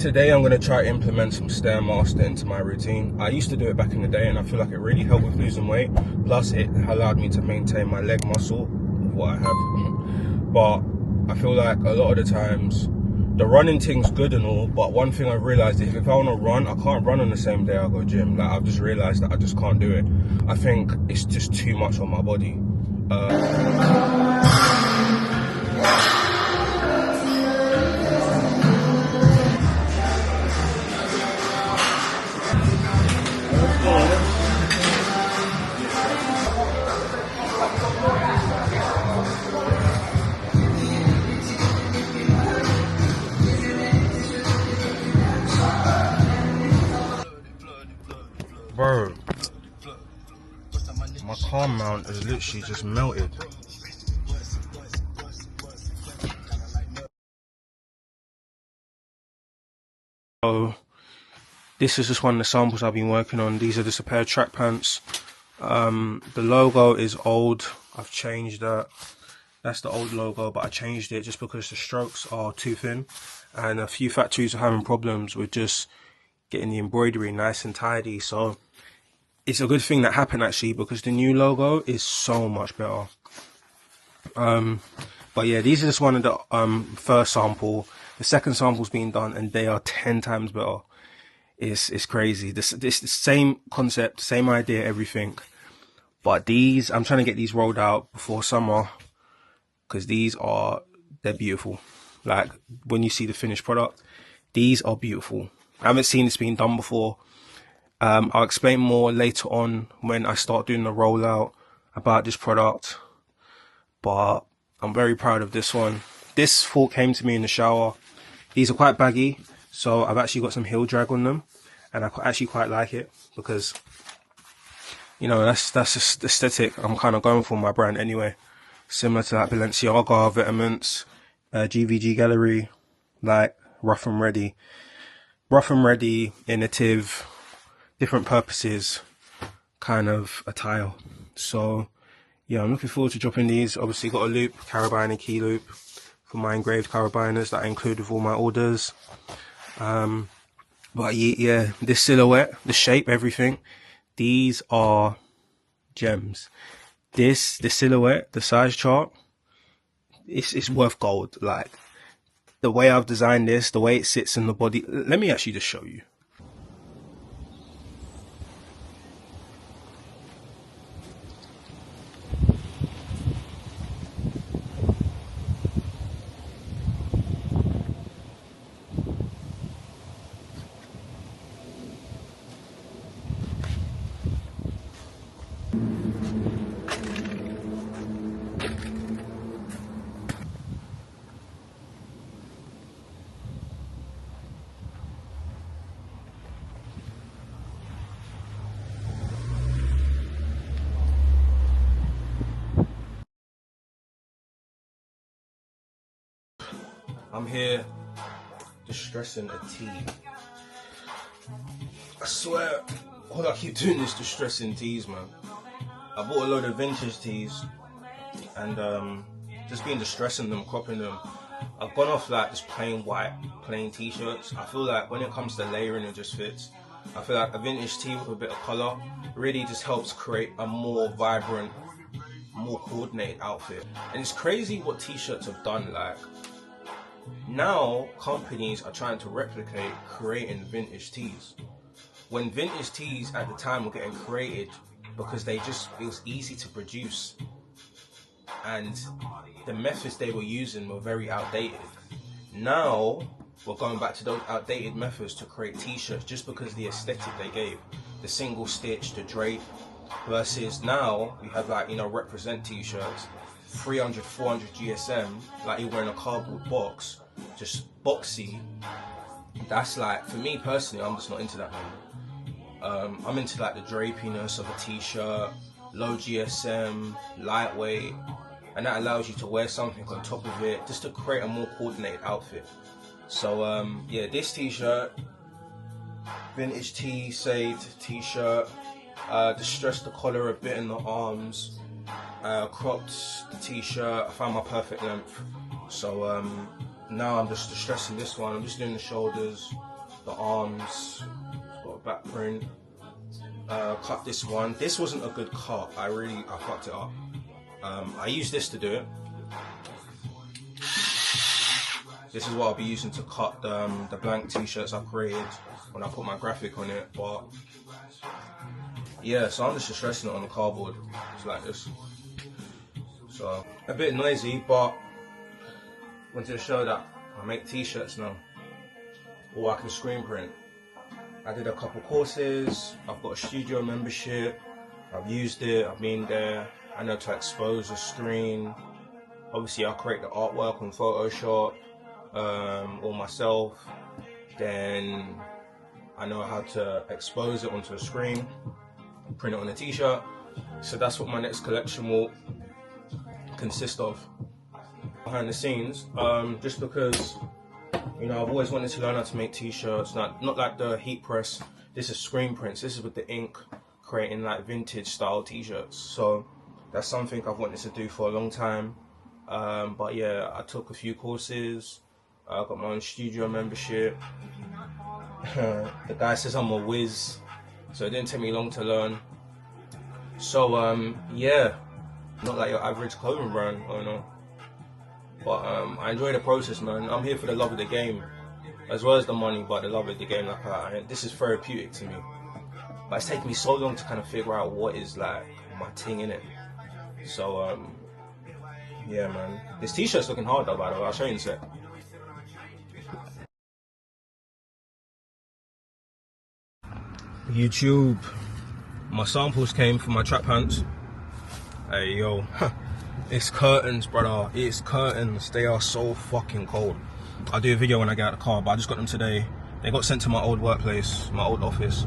Today I'm going to try to implement some Stairmaster into my routine. I used to do it back in the day and I feel like it really helped with losing weight. Plus it allowed me to maintain my leg muscle, what I have. But I feel like a lot of the times, the running thing's good and all, but one thing I've realised is if I want to run, I can't run on the same day I go gym. Like I've just realised that I just can't do it. I think it's just too much on my body. Bro, my car mount is literally just melted. So this is just one of the samples I've been working on. These are just a pair of track pants. The logo is old. I've changed that. That's the old logo, but I changed it just because the strokes are too thin, and a few factories are having problems with just getting the embroidery nice and tidy. So it's a good thing that happened actually, because the new logo is so much better. But yeah, these are just one of the first sample. The second sample's being done and they are 10 times better. It's crazy. This the same concept, same idea, everything. But these, I'm trying to get these rolled out before summer, because they're beautiful. Like when you see the finished product, these are beautiful. I haven't seen this being done before. I'll explain more later on when I start doing the rollout about this product, but I'm very proud of this one. This thought came to me in the shower. These are quite baggy, so I've actually got some heel drag on them, and I actually quite like it because, you know, that's just aesthetic I'm kind of going for my brand anyway. Similar to like Balenciaga, Vetements, GVG Gallery, like rough and ready, innovative, different purposes kind of attire. So yeah, I'm looking forward to dropping these. Obviously got a loop, carabiner key loop for my engraved carabiners that I include with all my orders. But yeah, this silhouette, the shape, everything, these are gems. The silhouette, the size chart, it's worth gold. Like the way I've designed this, the way it sits in the body. Let me actually just show you. I'm here distressing a tee. I swear, all I keep doing is distressing tees, man. I bought a load of vintage tees and just been distressing them, cropping them. I've gone off like just plain white, plain t-shirts. I feel like when it comes to layering, it just fits. I feel like a vintage tee with a bit of colour really just helps create a more vibrant, more coordinated outfit. And it's crazy what t-shirts have done. Like now companies are trying to replicate creating vintage tees, when vintage tees at the time were getting created because it was easy to produce, and the methods they were using were very outdated. Now we're going back to those outdated methods to create t-shirts just because of the aesthetic they gave, the single stitch, the drape, versus now we have, like, you know, represent t-shirts, 300, 400 GSM, like you're wearing a cardboard box, just boxy. That's like, for me personally, I'm just not into that anymore. I'm into like the drapiness of a t-shirt, low GSM, lightweight, and that allows you to wear something on top of it just to create a more coordinated outfit. So yeah, this t-shirt, vintage tee, saved t-shirt, distressed the collar a bit in the arms, cropped the t-shirt, I found my perfect length. So now I'm just distressing this one. I'm just doing the shoulders, the arms, it's got a back print. Cut this one. This wasn't a good cut. I fucked it up. I used this to do it. This is what I'll be using to cut the blank t-shirts I created when I put my graphic on it. But yeah, so I'm just stressing it on the cardboard. It's like this. So a bit noisy, but I wanted to show that I make t-shirts now, or I can screen print. I did a couple courses. I've got a studio membership. I've used it. I've been there. I know to expose a screen. Obviously, I'll create the artwork on Photoshop. All myself. Then I know how to expose it onto a screen, print it on a t-shirt. So that's what my next collection will consist of. Behind the scenes, just because, you know, I've always wanted to learn how to make t-shirts. Not like the heat press. This is screen prints. This is with the ink, creating like vintage style t-shirts. So that's something I've wanted to do for a long time. But yeah, I took a few courses. I got my own studio membership. The guy says I'm a whiz, so it didn't take me long to learn. So yeah, not like your average clothing brand, I know. But I enjoy the process, man. I'm here for the love of the game, as well as the money, but the love of the game. Like this is therapeutic to me. But it's taken me so long to kind of figure out what is like my thing in it. So yeah, man. This t-shirt's looking hard though, by the way. I'll show you in a sec. YouTube, my samples came from my trap pants. Hey yo, it's curtains, brother. It's curtains. They are so fucking cold. I'll do a video when I get out of the car, but I just got them today. They got sent to my old workplace, my old office.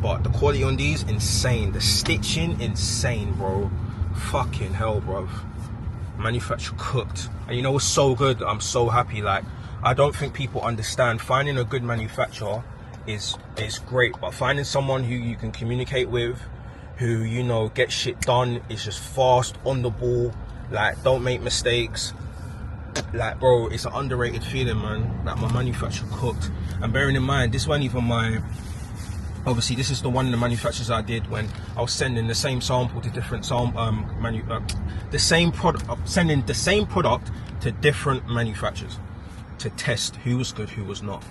But the quality on these, insane. The stitching, insane, bro. Fucking hell, bro. Manufacturer cooked. And you know what's so good? I'm so happy. Like, I don't think people understand. Finding a good manufacturer is great, but finding someone who you can communicate with, who, you know, get shit done, is just fast, on the ball, like, don't make mistakes. Like, bro, it's an underrated feeling, man. Like, my manufacturer cooked. And bearing in mind, this wasn't even my, obviously this is the one of the manufacturers I did when I was sending the same sample to different the same product, sending the same product to different manufacturers to test who was good, who was not.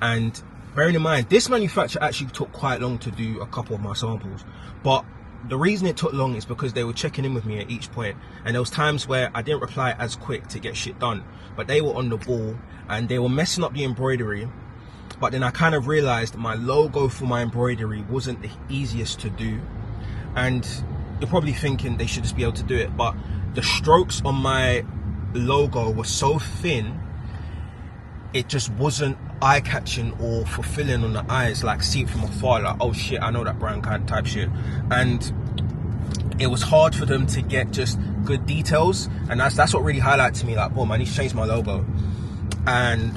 And bearing in mind, this manufacturer actually took quite long to do a couple of my samples, but the reason it took long is because they were checking in with me at each point, and there was times where I didn't reply as quick to get shit done, but they were on the ball and they were messing up the embroidery. But then I kind of realized my logo for my embroidery wasn't the easiest to do, and you're probably thinking they should just be able to do it, but the strokes on my logo were so thin, it just wasn't eye-catching or fulfilling on the eyes, like see it from afar, like, oh shit, I know that brand kind of type shit. And it was hard for them to get just good details, and that's what really highlighted to me, like, boom, I need to change my logo. And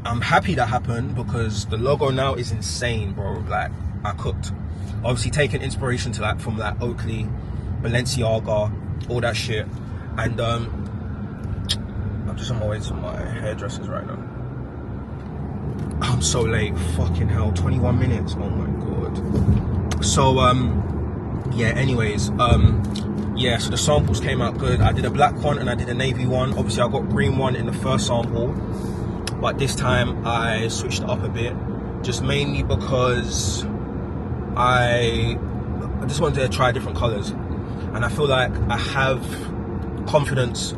I'm happy that happened, because the logo now is insane, bro. Like, I cooked. Obviously taking inspiration to like from like Oakley, Balenciaga, all that shit. And I'm just on my way to my hairdressers right now. I'm so late, fucking hell, 21 minutes, oh my god. So yeah, anyways, yeah, so the samples came out good. I did a black one and I did a navy one. Obviously I got green one in the first sample, but this time I switched it up a bit, just mainly because I just wanted to try different colors, and I feel like I have confidence.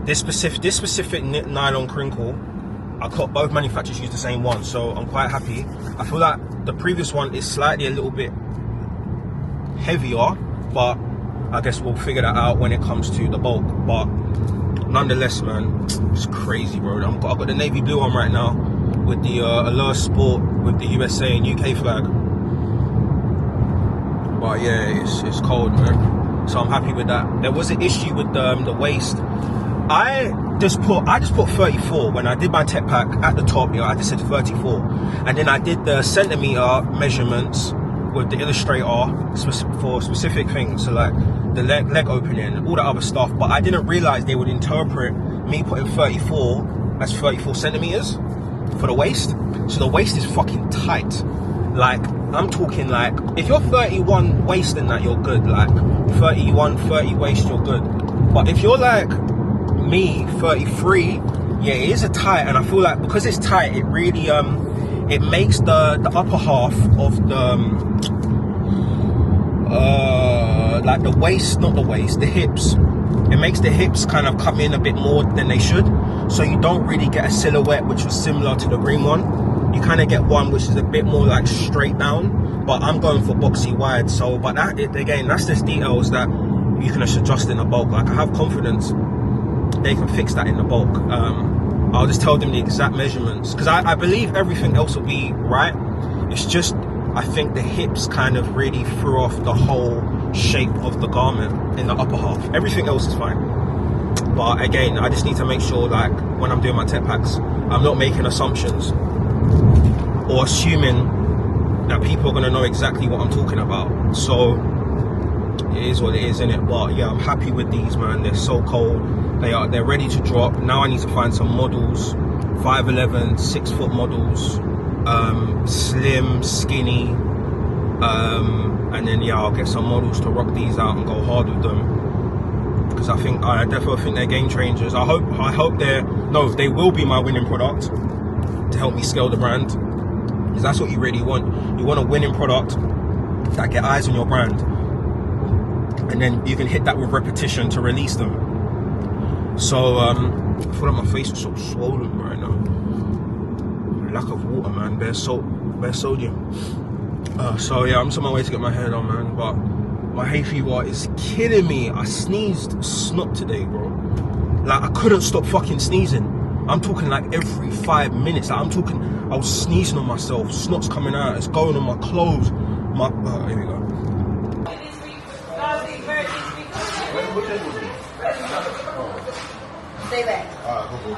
This specific nylon crinkle, I got both manufacturers use the same one, so I'm quite happy. I feel like the previous one is slightly a little bit heavier, but I guess we'll figure that out when it comes to the bulk. But nonetheless, man, it's crazy, bro. I've got the navy blue one right now with the Allure Sport with the USA and UK flag. But yeah, it's cold, man. So I'm happy with that. There was an issue with the waist. I just put 34 when I did my tech pack at the top. You know, I just said 34, and then I did the centimeter measurements with the Illustrator for specific things, so like the leg opening, all that other stuff. But I didn't realize they would interpret me putting 34 as 34 centimeters. for the waist. So the waist is fucking tight. Like, I'm talking like, if you're 31 waist and that, you're good. Like 31, 30 waist, you're good. But if you're like me, 33, yeah, it is a tight. And I feel like because it's tight, it really it makes the upper half of the like the waist, not the waist, the hips. It makes the hips kind of come in a bit more than they should. So you don't really get a silhouette which was similar to the green one. You kind of get one which is a bit more like straight down. But I'm going for boxy wide. So, but that, again, that's just details that you can just adjust in the bulk. Like, I have confidence they can fix that in the bulk. I'll just tell them the exact measurements. Because I believe everything else will be right. It's just, I think the hips kind of really threw off the whole shape of the garment in the upper half. Everything else is fine, but again, I just need to make sure, like, when I'm doing my tech packs, I'm not making assumptions or assuming that people are going to know exactly what I'm talking about. So it is what it is, innit? But yeah, I'm happy with these, man. They're so cold. They're ready to drop. Now I need to find some models, 5'11", 6 foot models, slim, skinny, and then yeah, I'll get some models to rock these out and go hard with them, because I definitely think they're game changers. I hope they will be my winning product to help me scale the brand, because that's what you really want. You want a winning product that get eyes on your brand, and then you can hit that with repetition to release them. So I feel like my face is so swollen right now. Lack of water, man. Bare salt, bare sodium. So yeah, I'm just on my way to get my hair done, man. But my hay fever is killing me. I sneezed snot today, bro. Like, I couldn't stop fucking sneezing. I'm talking like every 5 minutes. Like, I was sneezing on myself. Snot's coming out. It's going on my clothes. Here we go. Stay back. Alright, cool.